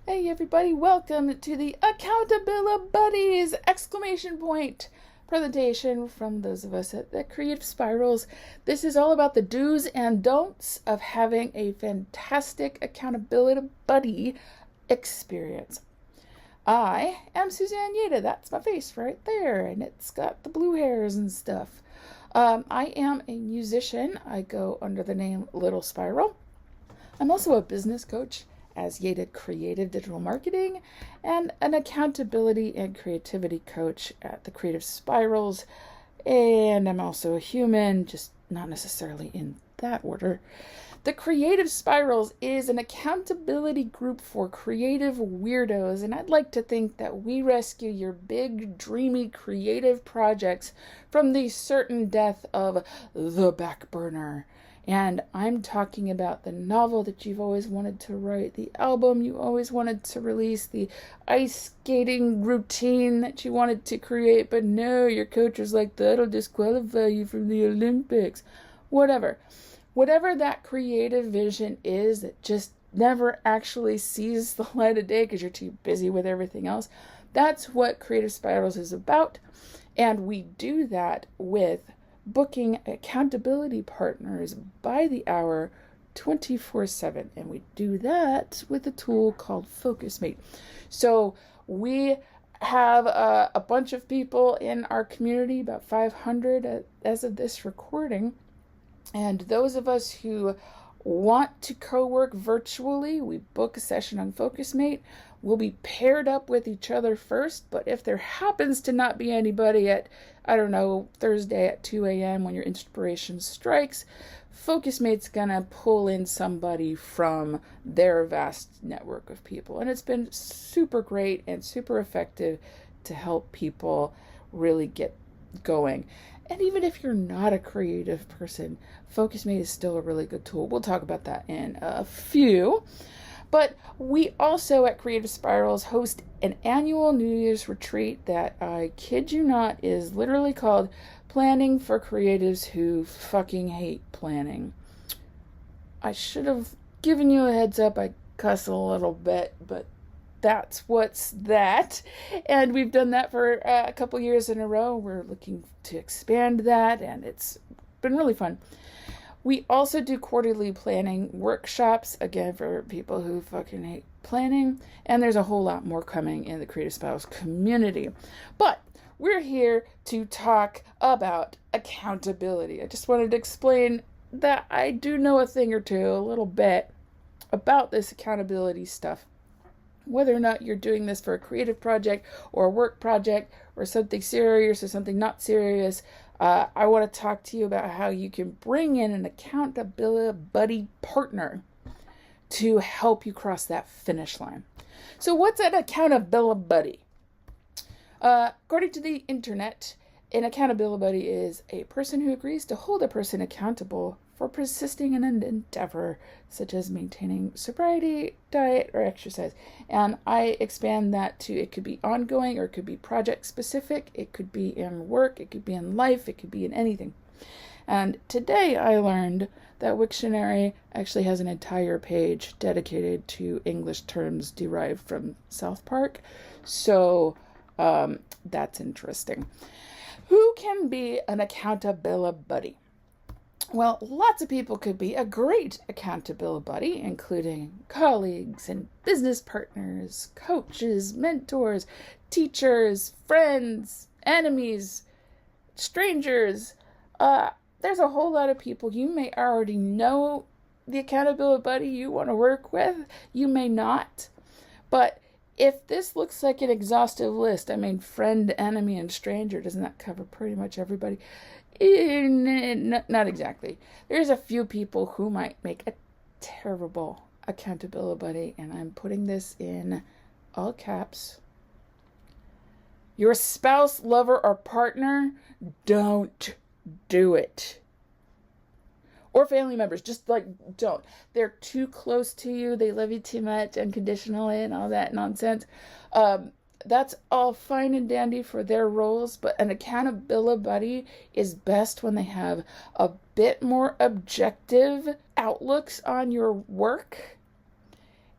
Hey everybody, welcome to the Accountabilibuddies! Exclamation point presentation from those of us at Creative Spirals. This is all about the do's and don'ts of having a fantastic accountability buddy experience. I am Suzanne Yeda. That's my face right there, and it's got the blue hairs and stuff. I am a musician. I go under the name Little Spiral. I'm also a business coach as Yeda Creative Digital Marketing and an accountability and creativity coach at the Creative Spirals. And I'm also a human, just not necessarily in that order. The Creative Spirals is an accountability group for creative weirdos, and I'd like to think that we rescue your big, dreamy, creative projects from the certain death of the back burner. And I'm talking about the novel that you've always wanted to write, the album you always wanted to release, the ice skating routine that you wanted to create, but no, your coach was like, that'll disqualify you from the Olympics. Whatever that creative vision is that just never actually sees the light of day because you're too busy with everything else. That's what Creative Spirals is about. And we do that with booking accountability partners by the hour 24/7. And we do that with a tool called FocusMate. So we have a bunch of people in our community, about 500 as of this recording. And those of us who want to co-work virtually, we book a session on FocusMate. We'll be paired up with each other first, but if there happens to not be anybody at, Thursday at 2 a.m. when your inspiration strikes, FocusMate's gonna pull in somebody from their vast network of people. And it's been super great and super effective to help people really get going. And even if you're not a creative person, FocusMate is still a really good tool. We'll talk about that in a few. But we also at Creative Spirals host an annual New Year's retreat that, I kid you not, is literally called Planning for Creatives Who Fucking Hate Planning. I should have given you a heads up. I cuss a little bit, but that's what's that. And we've done that for a couple years in a row. We're looking to expand that, and it's been really fun. We also do quarterly planning workshops, again, for people who fucking hate planning. And there's a whole lot more coming in the Creative Spirals community. But we're here to talk about accountability. I just wanted to explain that I do know a thing or two, a little bit, about this accountability stuff. Whether or not you're doing this for a creative project or a work project or something serious or something not serious, I want to talk to you about how you can bring in an accountability buddy partner to help you cross that finish line. So what's an accountability buddy? According to the internet, an accountability buddy is a person who agrees to hold a person accountable for persisting in an endeavor, such as maintaining sobriety, diet, or exercise. And I expand that to, it could be ongoing or it could be project specific, it could be in work, it could be in life, it could be in anything. And today I learned that Wiktionary actually has an entire page dedicated to English terms derived from South Park. So that's interesting. Who can be an accountability buddy? Well, lots of people could be a great accountability buddy, including colleagues and business partners, coaches, mentors, teachers, friends, enemies, strangers. There's a whole lot of people. You may already know the accountability buddy you want to work with. You may not. But if this looks like an exhaustive list, friend, enemy, and stranger, doesn't that cover pretty much everybody? Not exactly. There's a few people who might make a terrible accountability buddy, and I'm putting this in all caps. Your spouse, lover, or partner, don't do it. Or family members, just don't. They're too close to you, they love you too much unconditionally and all that nonsense. That's all fine and dandy for their roles, but an accountability buddy is best when they have a bit more objective outlooks on your work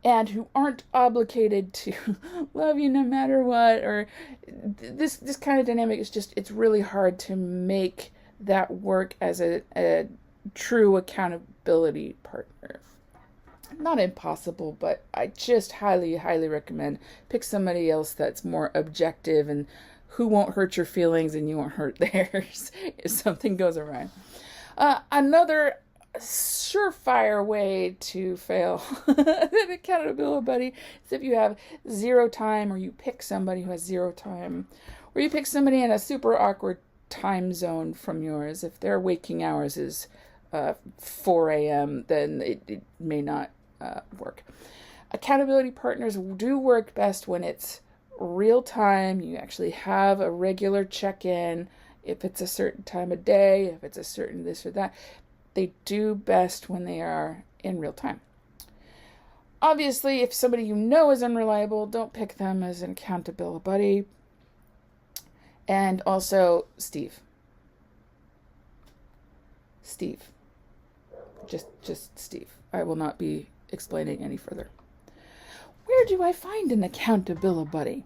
and who aren't obligated to love you no matter what, or this kind of dynamic is just, it's really hard to make that work as a true accountability partner. Not impossible, but I just highly recommend pick somebody else that's more objective and who won't hurt your feelings and you won't hurt theirs if something goes awry. Another surefire way to fail an accountability buddy is if you have zero time, or you pick somebody who has zero time, or you pick somebody in a super awkward time zone from yours. If their waking hours is 4 a.m., then it may not work. Accountability partners do work best when it's real time. You actually have a regular check-in. If it's a certain time of day, if it's a certain this or that, they do best when they are in real time. Obviously, if somebody you know is unreliable, don't pick them as an accountability buddy. And also, Steve. Just Steve. I will not be explaining any further. Where do I find an accountability buddy?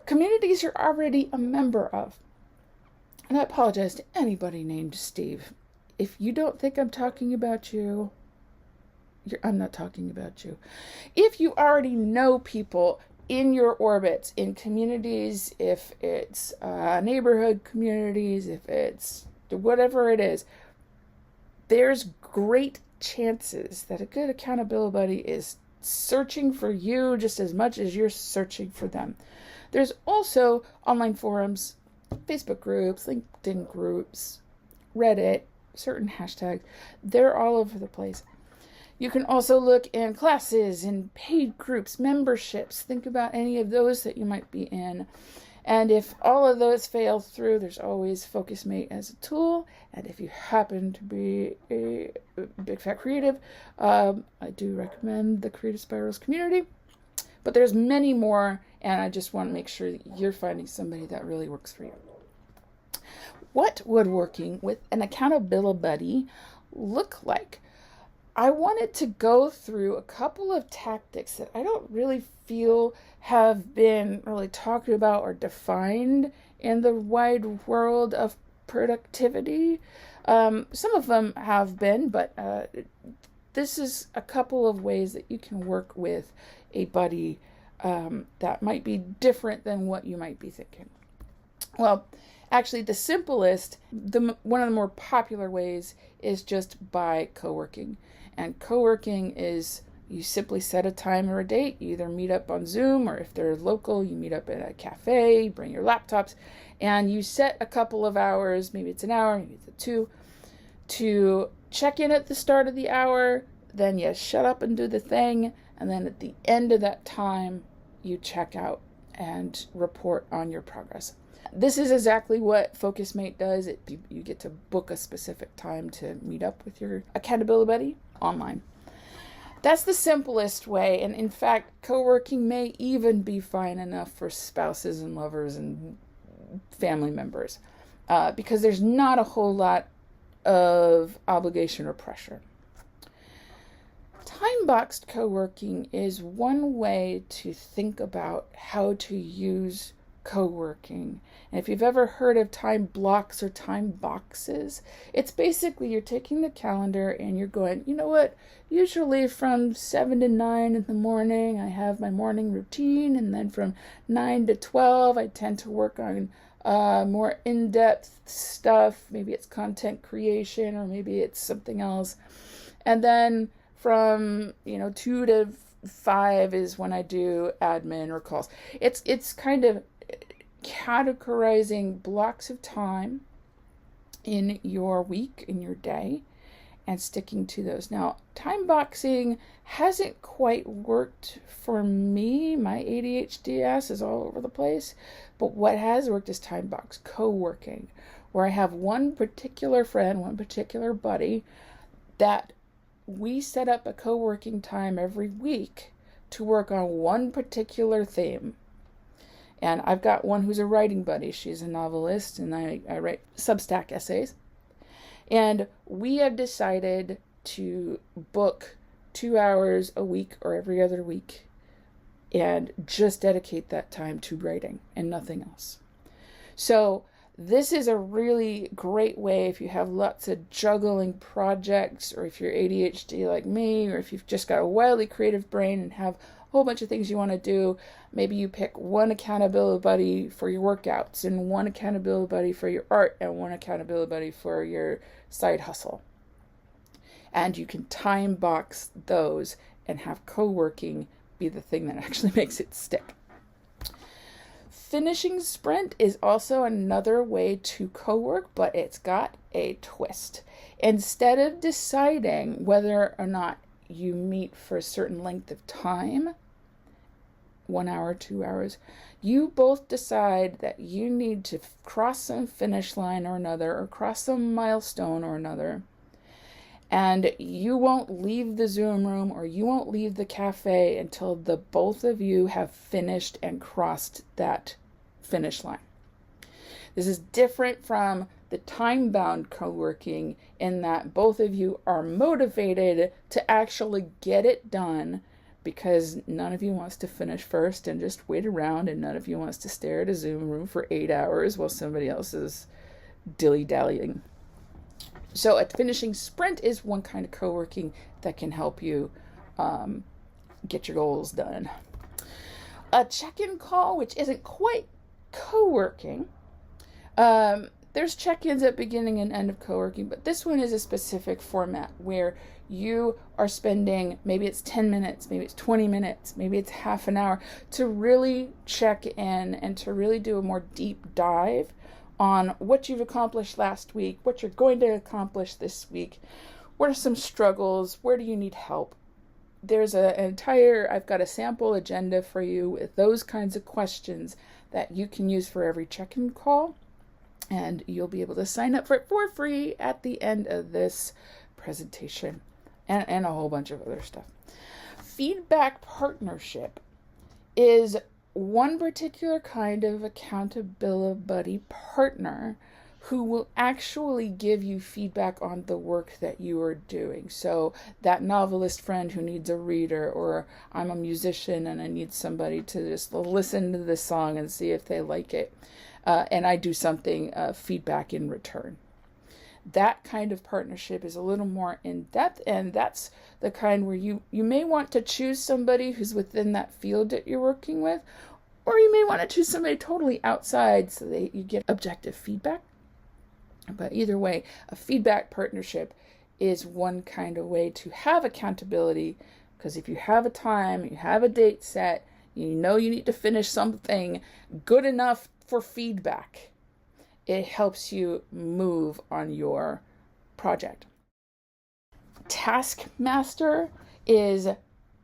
Communities you're already a member of. And I apologize to anybody named Steve. If you don't think I'm talking about you, I'm not talking about you. If you already know people in your orbits, in communities, if it's neighborhood communities, if it's whatever it is, there's great chances that a good accountability buddy is searching for you just as much as you're searching for them. There's also online forums, Facebook groups, LinkedIn groups, Reddit, certain hashtags. They're all over the place. You can also look in classes, in paid groups, memberships. Think about any of those that you might be in. And if all of those fail through, there's always FocusMate as a tool. And if you happen to be a big fat creative, I do recommend the Creative Spirals community. But there's many more, and I just want to make sure that you're finding somebody that really works for you. What would working with an accountability buddy look like? I wanted to go through a couple of tactics that I don't really feel have been really talked about or defined in the wide world of productivity. Some of them have been, but this is a couple of ways that you can work with a buddy that might be different than what you might be thinking. Well, actually, the simplest, one of the more popular ways is just by co-working. And co-working is you simply set a time or a date. You either meet up on Zoom, or if they're local, you meet up at a cafe, bring your laptops, and you set a couple of hours, maybe it's an hour, maybe it's 2, to check in at the start of the hour, then you shut up and do the thing, and then at the end of that time, you check out and report on your progress. This is exactly what FocusMate does. You get to book a specific time to meet up with your accountability buddy online. That's the simplest way, and in fact, co-working may even be fine enough for spouses and lovers and family members, because there's not a whole lot of obligation or pressure. Time-boxed co-working is one way to think about how to use co-working. And if you've ever heard of time blocks or time boxes, it's basically you're taking the calendar and you're going, you know what, usually from 7 to 9 in the morning, I have my morning routine, and then from 9 to 12, I tend to work on more in-depth stuff. Maybe it's content creation, or maybe it's something else. And then from 2 to 5 is when I do admin or calls. It's kind of categorizing blocks of time in your week, in your day, and sticking to those. Now, time boxing hasn't quite worked for me. My ADHD ass is all over the place. But what has worked is time box co-working, where I have one particular friend, one particular buddy, that we set up a co-working time every week to work on one particular theme. And I've got one who's a writing buddy. She's a novelist, and I write Substack essays. And we have decided to book 2 hours a week or every other week and just dedicate that time to writing and nothing else. So this is a really great way if you have lots of juggling projects, or if you're ADHD like me, or if you've just got a wildly creative brain and have a whole bunch of things you want to do. Maybe you pick one accountability buddy for your workouts, and one accountability buddy for your art, and one accountability buddy for your side hustle. And you can time box those and have co-working be the thing that actually makes it stick. Finishing sprint is also another way to co-work, but it's got a twist. Instead of deciding whether or not you meet for a certain length of time, 1 hour, 2 hours, you both decide that you need to cross some finish line or another, or cross some milestone or another. And you won't leave the Zoom room or you won't leave the cafe until the both of you have finished and crossed that finish line. This is different from the time-bound co-working in that both of you are motivated to actually get it done, because none of you wants to finish first and just wait around, and none of you wants to stare at a Zoom room for 8 hours while somebody else is dilly-dallying. So a finishing sprint is one kind of co-working that can help you get your goals done. A check-in call, which isn't quite co-working. There's check-ins at beginning and end of co-working, but this one is a specific format where you are spending, maybe it's 10 minutes, maybe it's 20 minutes, maybe it's half an hour, to really check in and to really do a more deep dive on what you've accomplished last week, what you're going to accomplish this week, what are some struggles, where do you need help. There's I've got a sample agenda for you with those kinds of questions that you can use for every check-in call, and you'll be able to sign up for it for free at the end of this presentation, and a whole bunch of other stuff. Feedback partnership is one particular kind of accountability buddy partner who will actually give you feedback on the work that you are doing. So that novelist friend who needs a reader, or I'm a musician and I need somebody to just listen to this song and see if they like it. And I do something, feedback in return. That kind of partnership is a little more in depth, and that's the kind where you may want to choose somebody who's within that field that you're working with, or you may want to choose somebody totally outside so that you get objective feedback. But either way, a feedback partnership is one kind of way to have accountability, because if you have a time, you have a date set, you know you need to finish something good enough for feedback, it helps you move on your project. Taskmaster is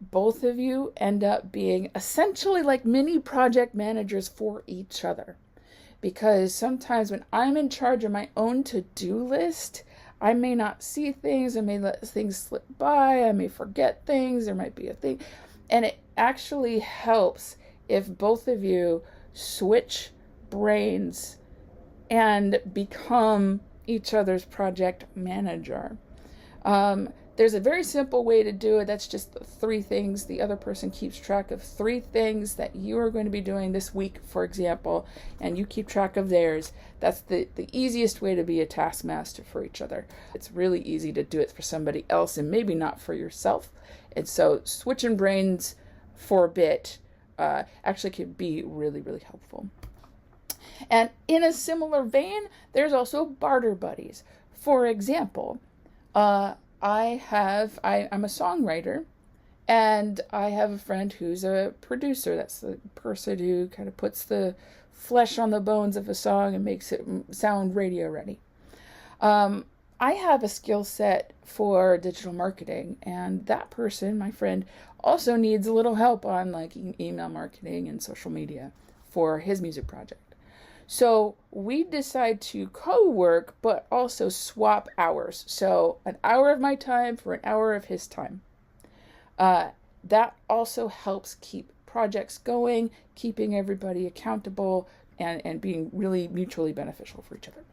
both of you end up being essentially like mini project managers for each other. Because sometimes when I'm in charge of my own to-do list, I may not see things, I may let things slip by, I may forget things, there might be a thing. And it actually helps if both of you switch brains and become each other's project manager. There's a very simple way to do it. That's just 3 things. The other person keeps track of 3 things that you are going to be doing this week, for example, and you keep track of theirs. That's the easiest way to be a taskmaster for each other. It's really easy to do it for somebody else and maybe not for yourself. And so switching brains for a bit actually can be really, really helpful. And in a similar vein, there's also barter buddies. For example, I'm a songwriter, and I have a friend who's a producer. That's the person who kind of puts the flesh on the bones of a song and makes it sound radio ready. I have a skill set for digital marketing, and that person, my friend, also needs a little help on like email marketing and social media for his music project. So we decide to co-work, but also swap hours. So an hour of my time for an hour of his time. That also helps keep projects going, keeping everybody accountable, and being really mutually beneficial for each other.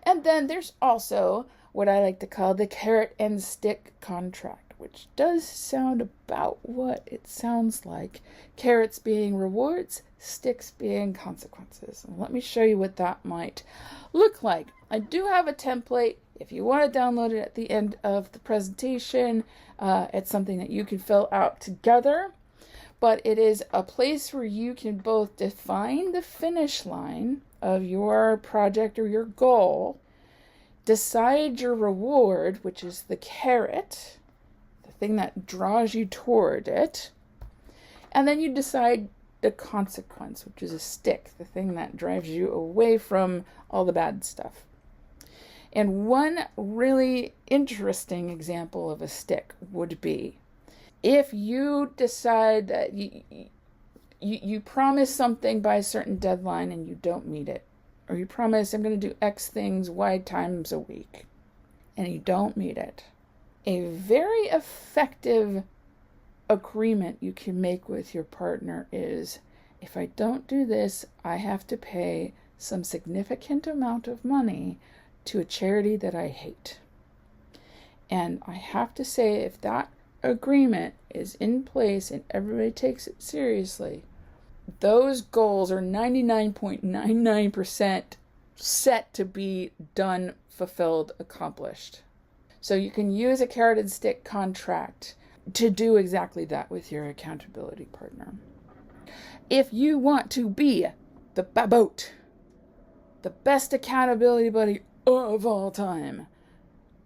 And then there's also what I like to call the carrot and stick contract. which does sound about what it sounds like. Carrots being rewards, sticks being consequences. And let me show you what that might look like. I do have a template. If you want to download it at the end of the presentation, it's something that you can fill out together. But it is a place where you can both define the finish line of your project or your goal, decide your reward, which is the carrot, the thing that draws you toward it, and then you decide the consequence, which is a stick, the thing that drives you away from all the bad stuff. And one really interesting example of a stick would be if you decide that you promise something by a certain deadline and you don't meet it, or you promise I'm going to do X things Y times a week and you don't meet it, a very effective agreement you can make with your partner is, if I don't do this, I have to pay some significant amount of money to a charity that I hate. And I have to say, if that agreement is in place and everybody takes it seriously, those goals are 99.99% set to be done, fulfilled, accomplished. So you can use a carrot and stick contract to do exactly that with your accountability partner. If you want to be the baboat, the best accountability buddy of all time,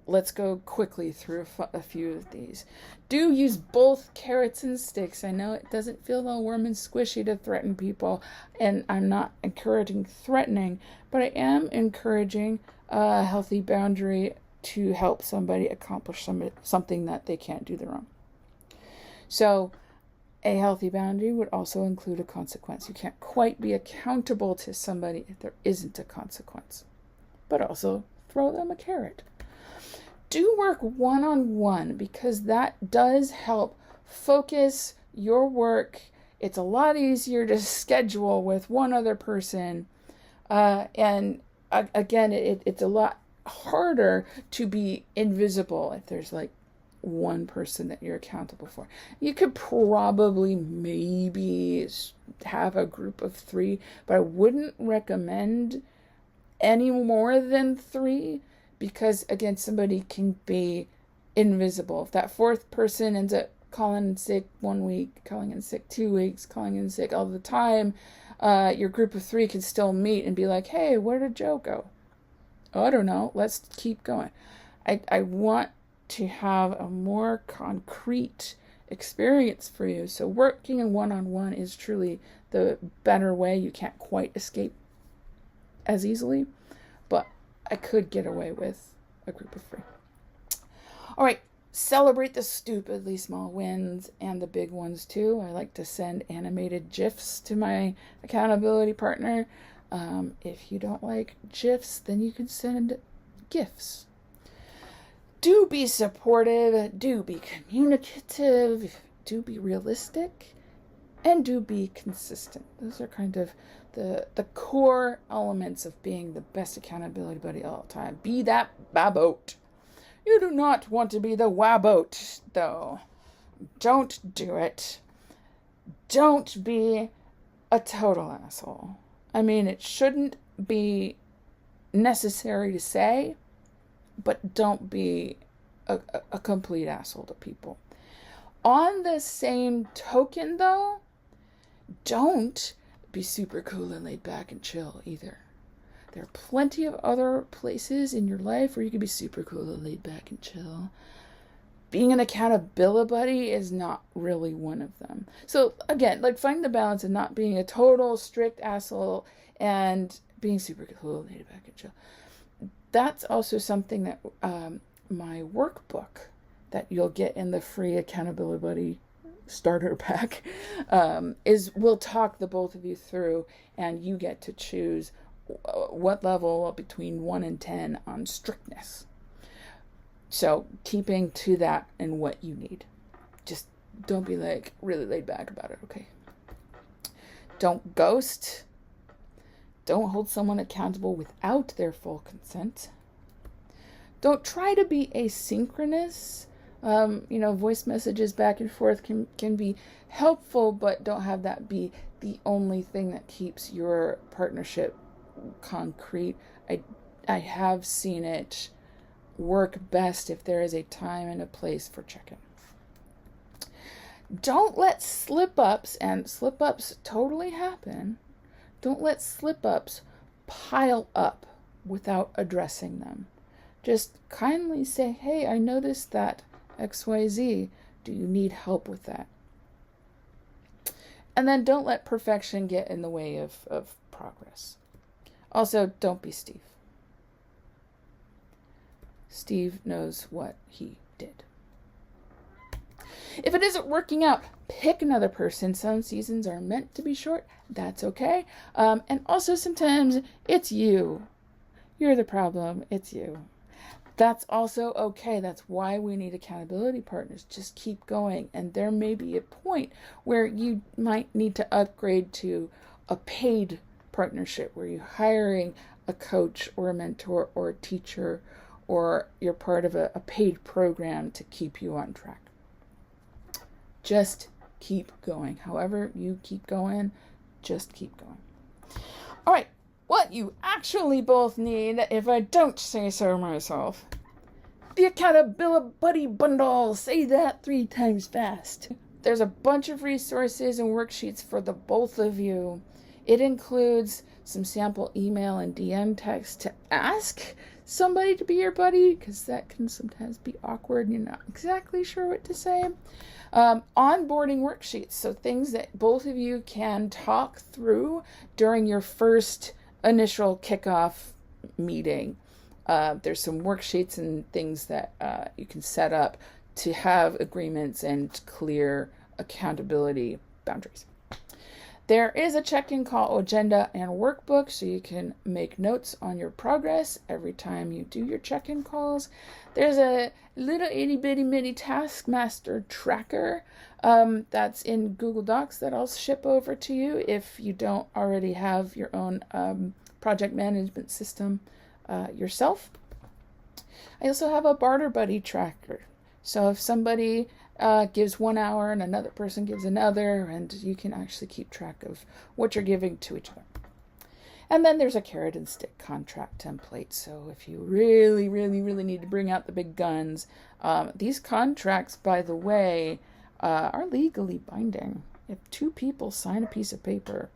let's go quickly through a few of these. Do use both carrots and sticks. I know it doesn't feel all warm and squishy to threaten people, and I'm not encouraging threatening, but I am encouraging a healthy boundary to help somebody accomplish something that they can't do their own. So a healthy boundary would also include a consequence. You can't quite be accountable to somebody if there isn't a consequence, but also throw them a carrot. Do work one-on-one, because that does help focus your work. It's a lot easier to schedule with one other person. And again, it's a lot harder to be invisible if there's like one person that you're accountable for. You could probably maybe have a group of 3, but I wouldn't recommend any more than 3. Because, again, somebody can be invisible. If that 4th person ends up calling in sick 1 week, calling in sick 2 weeks, calling in sick all the time, your group of 3 can still meet and be like, hey, where did Joe go? Oh, I don't know. Let's keep going. I want to have a more concrete experience for you. So working in one-on-one is truly the better way. You can't quite escape as easily, but I could get away with a group of 3. All right, celebrate the stupidly small wins and the big ones too. I like to send animated GIFs to my accountability partner. If you don't like GIFs, then you can send GIFs. Do be supportive, do be communicative, do be realistic, and do be consistent. Those are kind of the core elements of being the best accountability buddy all the time. Be that baboat. You do not want to be the waboat, though. Don't do it. Don't be a total asshole. I mean, it shouldn't be necessary to say, but don't be a complete asshole to people. On the same token, though, don't be super cool and laid back and chill either. There are plenty of other places in your life where you can be super cool and laid back and chill. Being an accountability buddy is not really one of them. So again, like, find the balance of not being a total strict asshole and being super cool and laid back and chill. That's also something that my workbook that you'll get in the free Accountability Buddy starter pack will talk the both of you through, and you get to choose what level between 1 and 10 on strictness. So keeping to that and what you need. Just don't be like really laid back about it, okay? Don't ghost. Don't hold someone accountable without their full consent. Don't try to be asynchronous, Voice messages back and forth can be helpful, but don't have that be the only thing that keeps your partnership concrete. I have seen it work best if there is a time and a place for check-in. Don't let slip-ups, and slip-ups totally happen, don't let slip-ups pile up without addressing them. Just kindly say, hey, I noticed that XYZ. Do you need help with that? And then don't let perfection get in the way of progress. Also, don't be Steve. Steve knows what he did. If it isn't working out, pick another person. Some seasons are meant to be short. That's okay. And also sometimes it's you. You're the problem. It's you. That's also okay. That's why we need accountability partners. Just keep going. And there may be a point where you might need to upgrade to a paid partnership where you're hiring a coach or a mentor or a teacher, or you're part of a paid program to keep you on track. Just keep going. However you keep going, just keep going. All right, what you actually both need, if I don't say so myself, the Accountability Bundle. Say that 3 times fast. There's a bunch of resources and worksheets for the both of you. It includes some sample email and DM text to ask somebody to be your buddy, because that can sometimes be awkward and you're not exactly sure what to say. Onboarding worksheets, so things that both of you can talk through during your first initial kickoff meeting. There's some worksheets and things that you can set up to have agreements and clear accountability boundaries. There is a check-in call agenda and workbook, so you can make notes on your progress every time you do your check-in calls. There's a little itty-bitty mini taskmaster tracker that's in Google Docs that I'll ship over to you if you don't already have your own project management system yourself. I also have a barter buddy tracker. So if somebody gives 1 hour and another person gives another, and you can actually keep track of what you're giving to each other. And then there's a carrot and stick contract template. So if you really, really, really need to bring out the big guns, these contracts, by the way, are legally binding. If 2 people sign a piece of paper,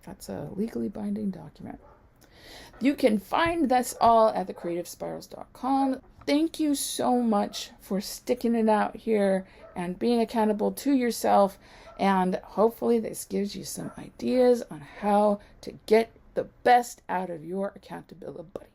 that's a legally binding document. You can find this all at thecreativespirals.com. Thank you so much for sticking it out here and being accountable to yourself. And hopefully this gives you some ideas on how to get the best out of your accountability buddy.